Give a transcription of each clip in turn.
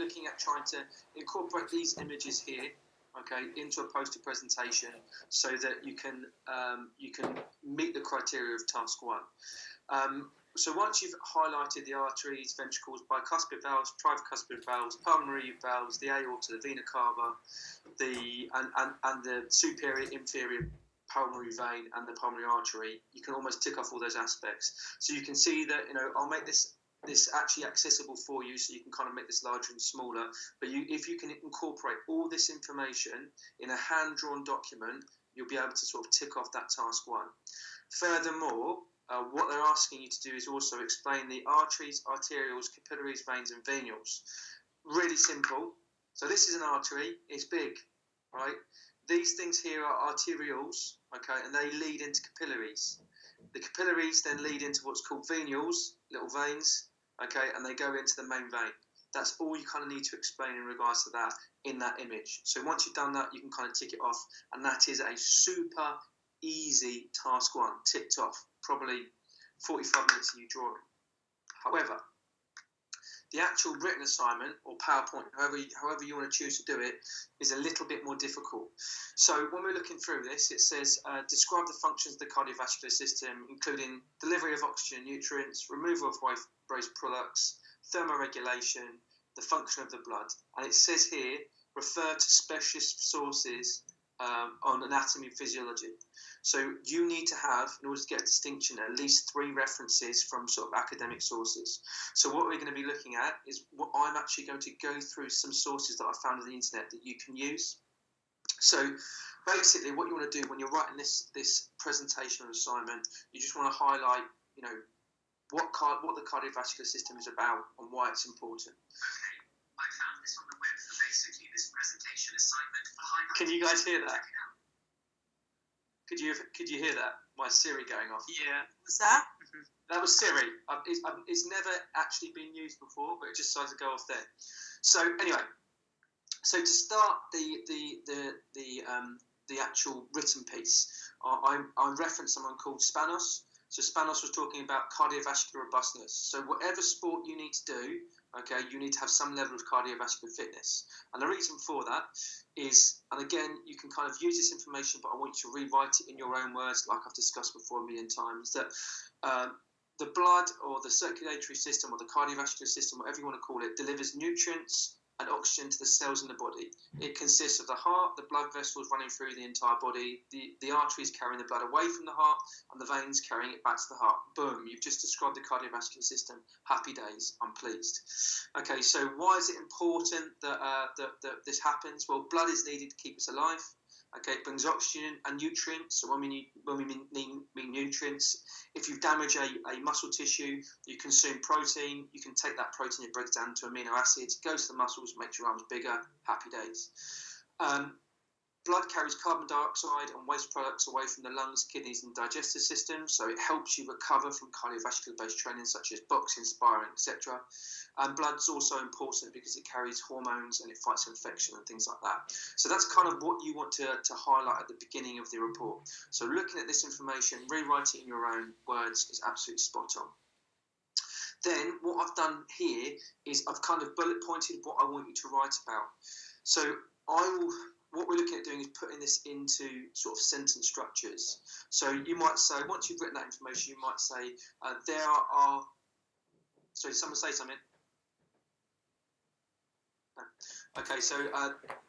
looking at trying to incorporate these images here, okay, into a poster presentation so that you can meet the criteria of task 1. So once you've highlighted the arteries, ventricles, bicuspid valves, tricuspid valves, pulmonary valves, the aorta, the vena cava, and the superior, inferior pulmonary vein and the pulmonary artery, you can almost tick off all those aspects. So you can see that, I'll make this actually accessible for you, so you can kind of make this larger and smaller. But if you can incorporate all this information in a hand-drawn document, you'll be able to sort of tick off that task 1. Furthermore, what they're asking you to do is also explain the arteries, arterioles, capillaries, veins, and venules. Really simple. So this is an artery. It's big, right? These things here are arterioles, okay, and they lead into capillaries. The capillaries then lead into what's called venules, little veins, okay, and they go into the main vein. That's all you kind of need to explain in regards to that in that image. So once you've done that, you can kind of tick it off, and that is a super easy task 1, ticked off, probably 45 minutes of you drawing. However, the actual written assignment, or PowerPoint, however you want to choose to do it, is a little bit more difficult. So when we're looking through this, it says, describe the functions of the cardiovascular system, including delivery of oxygen and nutrients, removal of waste products, thermoregulation, the function of the blood. And it says here, refer to specialist sources on anatomy and physiology. So you need to have, in order to get a distinction, at least 3 references from sort of academic sources. So what we're going to be looking at is what I'm actually going to go through some sources that I found on the internet that you can use. So basically what you want to do when you're writing this presentation or assignment, you just want to highlight, what the cardiovascular system is about and why it's important. Okay, I found this on the web for basically this presentation assignment for high. Can you guys hear that? Could you hear that? My Siri going off. Yeah. Was that? That was Siri. It's never actually been used before, but it just decided to go off there. So anyway, so to start the actual written piece, I referenced someone called Spanos. So Spanos was talking about cardiovascular robustness. So whatever sport you need to do, okay, you need to have some level of cardiovascular fitness. And the reason for that is, and again, you can kind of use this information, but I want you to rewrite it in your own words, like I've discussed before a million times, that the blood or the circulatory system or the cardiovascular system, whatever you want to call it, delivers nutrients and oxygen to the cells in the body. It consists of the heart, the blood vessels running through the entire body, the arteries carrying the blood away from the heart, and the veins carrying it back to the heart. Boom, you've just described the cardiovascular system. Happy days, I'm pleased. Okay, so why is it important that this happens? Well, blood is needed to keep us alive. Okay, it brings oxygen and nutrients. So when we mean nutrients, if you damage a muscle tissue, you consume protein. You can take that protein, it breaks down to amino acids, goes to the muscles, makes your arms bigger. Happy days. Blood carries carbon dioxide and waste products away from the lungs, kidneys, and digestive system, so it helps you recover from cardiovascular-based training such as boxing, sparring, etc. And blood's also important because it carries hormones and it fights infection and things like that. So that's kind of what you want to highlight at the beginning of the report. So looking at this information, rewrite it in your own words is absolutely spot on. Then what I've done here is I've kind of bullet pointed what I want you to write about. So what we're looking at doing is putting this into sort of sentence structures. So you might say, once you've written that information, you might say, there are... Sorry, did someone say something? No. Okay, so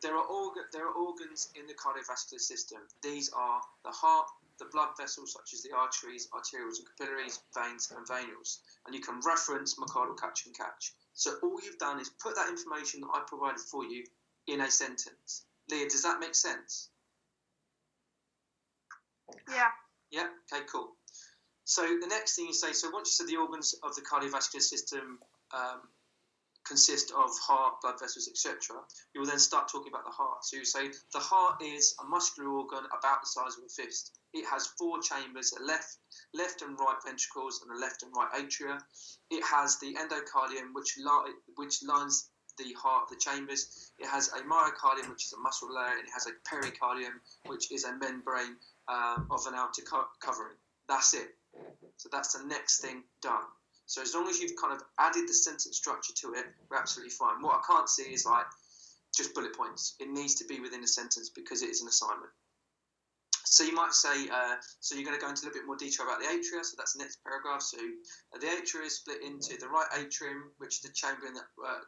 there are organs in the cardiovascular system. These are the heart, the blood vessels such as the arteries, arterioles and capillaries, veins and venules. And you can reference myocardial catch and catch. So all you've done is put that information that I provided for you in a sentence. Leah, does that make sense? Yeah. Yeah? Okay, cool. So the next thing you say, so once you said the organs of the cardiovascular system consist of heart, blood vessels, etc., you will then start talking about the heart. So you say the heart is a muscular organ about the size of a fist. It has 4 chambers, a left and right ventricles and a left and right atria. It has the endocardium, which lines the heart, the chambers. It has a myocardium, which is a muscle layer, and it has a pericardium, which is a membrane of an outer covering. That's it. So that's the next thing done. So as long as you've kind of added the sentence structure to it, we're absolutely fine. What I can't see is like just bullet points. It needs to be within a sentence because it is an assignment. So you might say, so you're going to go into a little bit more detail about the atria. So that's the next paragraph. So the atria is split into the right atrium, which is the chamber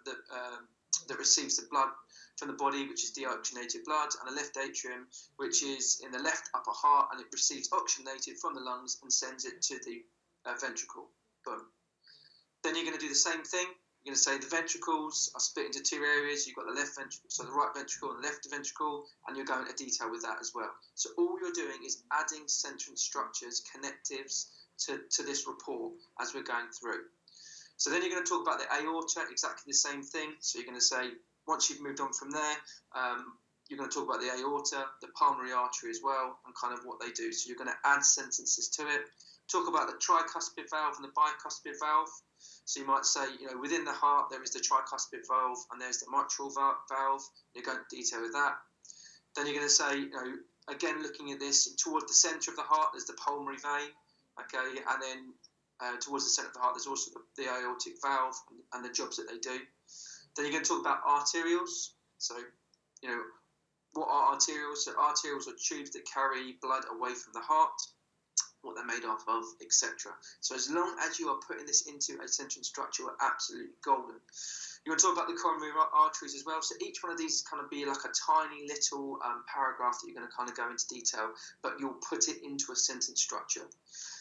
that receives the blood from the body, which is deoxygenated blood, and the left atrium, which is in the left upper heart, and it receives oxygenated from the lungs and sends it to the ventricle. Boom. Then you're going to do the same thing. You're going to say the ventricles are split into two areas. You've got the left ventricle, so the right ventricle and the left ventricle, and you're going into detail with that as well. So all you're doing is adding sentence structures, connectives to this report as we're going through. So then you're going to talk about the aorta, exactly the same thing. So you're going to say, once you've moved on from there, you're going to talk about the aorta, the pulmonary artery as well, and kind of what they do. So you're going to add sentences to it. Talk about the tricuspid valve and the bicuspid valve. So you might say, within the heart, there is the tricuspid valve and there's the mitral valve. You're going into detail with that. Then you're going to say, again, looking at this, toward the centre of the heart, there's the pulmonary vein. Okay, and then towards the centre of the heart, there's also the aortic valve and the jobs that they do. Then you're going to talk about arterioles. So, what are arterioles? So arterioles are tubes that carry blood away from the heart, what they're made of, etc. So as long as you are putting this into a sentence structure, we're absolutely golden. You're going to talk about the coronary arteries as well. So each one of these is kind of be like a tiny little paragraph that you're going to kind of go into detail, but you'll put it into a sentence structure.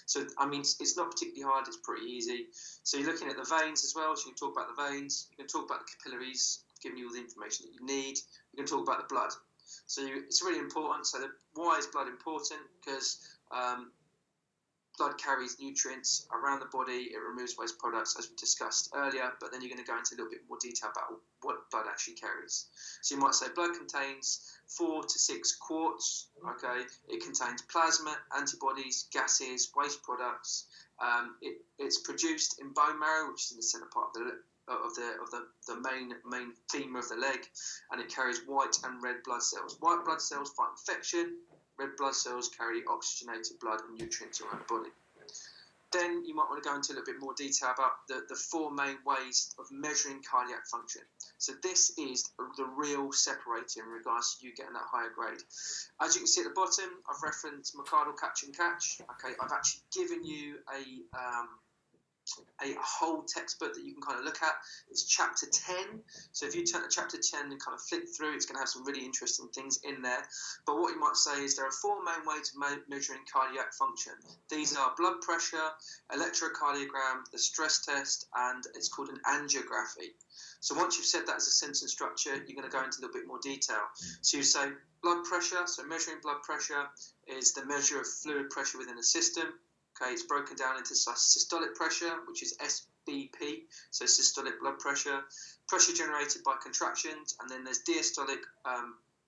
So, it's not particularly hard. It's pretty easy. So you're looking at the veins as well. So you can talk about the veins. You can talk about the capillaries, giving you all the information that you need. You can talk about the blood. So it's really important. So why is blood important? Because blood carries nutrients around the body. It removes waste products, as we discussed earlier. But then you're going to go into a little bit more detail about what blood actually carries. So you might say blood contains 4 to 6 quarts. Okay, it contains plasma, antibodies, gases, waste products. It's produced in bone marrow, which is in the centre part of the main femur of the leg, and it carries white and red blood cells. White blood cells fight infection. Red blood cells carry oxygenated blood and nutrients around the body. Then you might want to go into a little bit more detail about the 4 main ways of measuring cardiac function. So this is the real separator in regards to you getting that higher grade. As you can see at the bottom, I've referenced McArdle catch and catch. Okay, I've actually given you a whole textbook that you can kind of look at. It's chapter 10. So if you turn to chapter 10 and kind of flip through, it's going to have some really interesting things in there. But what you might say is there are 4 main ways of measuring cardiac function. These are blood pressure, electrocardiogram, the stress test, and it's called an angiography. So once you've said that as a sentence structure, you're going to go into a little bit more detail. So you say blood pressure. So measuring blood pressure is the measure of fluid pressure within a system. Okay, it's broken down into systolic pressure, which is SBP, so systolic blood pressure, pressure generated by contractions, and then there's diastolic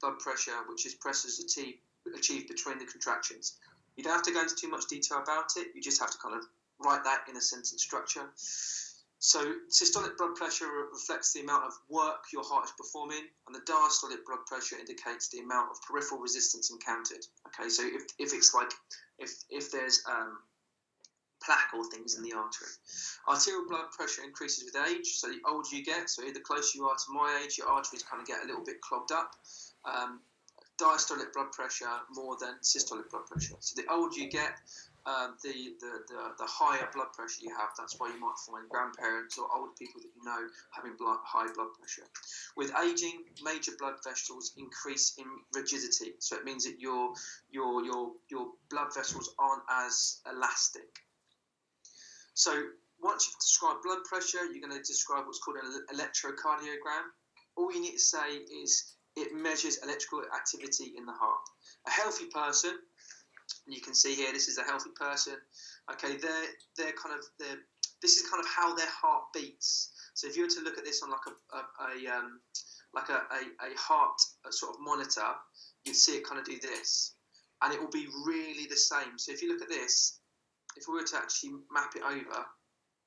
blood pressure, which is pressures achieved between the contractions. You don't have to go into too much detail about it, you just have to kind of write that in a sentence structure. So systolic blood pressure reflects the amount of work your heart is performing, and the diastolic blood pressure indicates the amount of peripheral resistance encountered. Okay, so if it's like, if there's plaque or things in the artery. Arterial blood pressure increases with age, so the older you get, so the closer you are to my age, your arteries kind of get a little bit clogged up. Diastolic blood pressure more than systolic blood pressure. So the older you get, the higher blood pressure you have. That's why you might find grandparents or older people that you know having high blood pressure. With aging, major blood vessels increase in rigidity, so it means that your blood vessels aren't as elastic. So once you've described blood pressure, you're going to describe what's called an electrocardiogram. All you need to say is it measures electrical activity in the heart. A healthy person, and you can see here, this is a healthy person. Okay, this is kind of how their heart beats. So if you were to look at this on like a heart sort of monitor, you'd see it kind of do this, and it will be really the same. So if you look at this, if we were to actually map it over,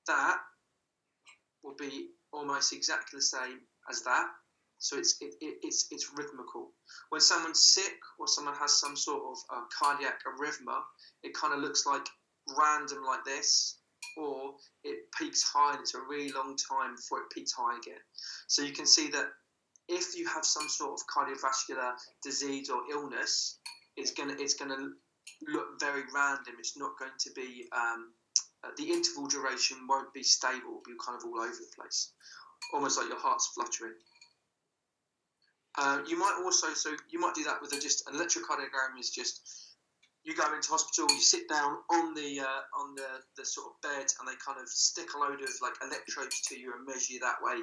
that will be almost exactly the same as that. So it's rhythmical. When someone's sick or someone has some sort of cardiac arrhythmia, it kind of looks like random like this, or it peaks high and it's a really long time before it peaks high again. So you can see that if you have some sort of cardiovascular disease or illness, it's gonna look very random. It's not going to be the interval duration won't be stable. It'll be kind of all over the place, almost like your heart's fluttering. You might also, you might do that with just an electrocardiogram. Is just you go into hospital, you sit down on the sort of bed, and they kind of stick a load of like electrodes to you and measure you that way.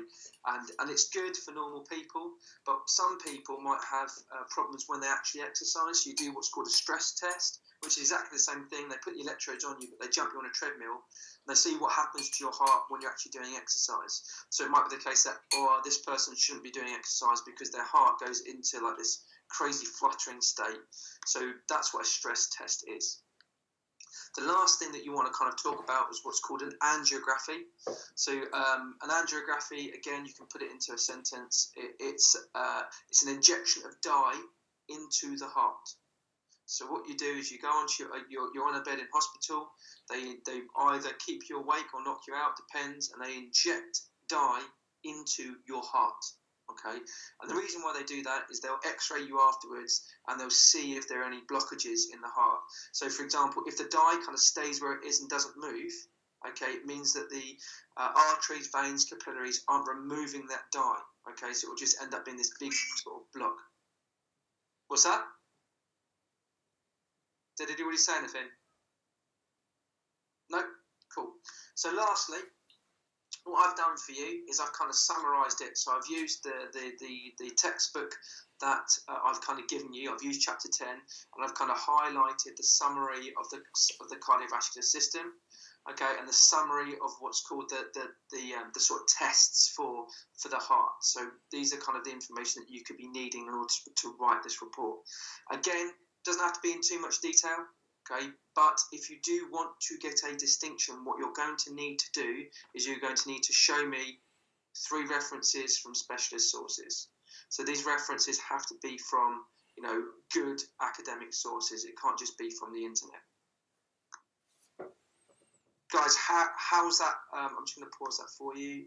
And it's good for normal people, but some people might have problems when they actually exercise. So you do what's called a stress test, which is exactly the same thing. They put the electrodes on you, but they jump you on a treadmill. And they see what happens to your heart when you're actually doing exercise. So it might be the case that, this person shouldn't be doing exercise because their heart goes into like this crazy fluttering state. So that's what a stress test is. The last thing that you want to kind of talk about is what's called an angiography. So an angiography, again, you can put it into a sentence. It's an injection of dye into the heart. So what you do is you go on you're on a bed in hospital. They either keep you awake or knock you out, depends, and they inject dye into your heart. Okay, and the reason why they do that is they'll X-ray you afterwards, and they'll see if there are any blockages in the heart. So, for example, if the dye kind of stays where it is and doesn't move, okay, it means that the arteries, veins, capillaries aren't removing that dye. Okay, so it will just end up being this big sort of block. What's that? Did anybody say anything? No? Cool. So lastly, what I've done for you is I've kind of summarised it. So I've used the textbook that I've kind of given you. I've used chapter 10, and I've kind of highlighted the summary of the cardiovascular system, okay, and the summary of what's called the sort of tests for the heart. So these are kind of the information that you could be needing in order to write this report. Again, doesn't have to be in too much detail, okay? But if you do want to get a distinction, what you're going to need to do is you're going to need to show me 3 references from specialist sources. So these references have to be from, good academic sources. It can't just be from the internet. Guys, how's that? I'm just going to pause that for you.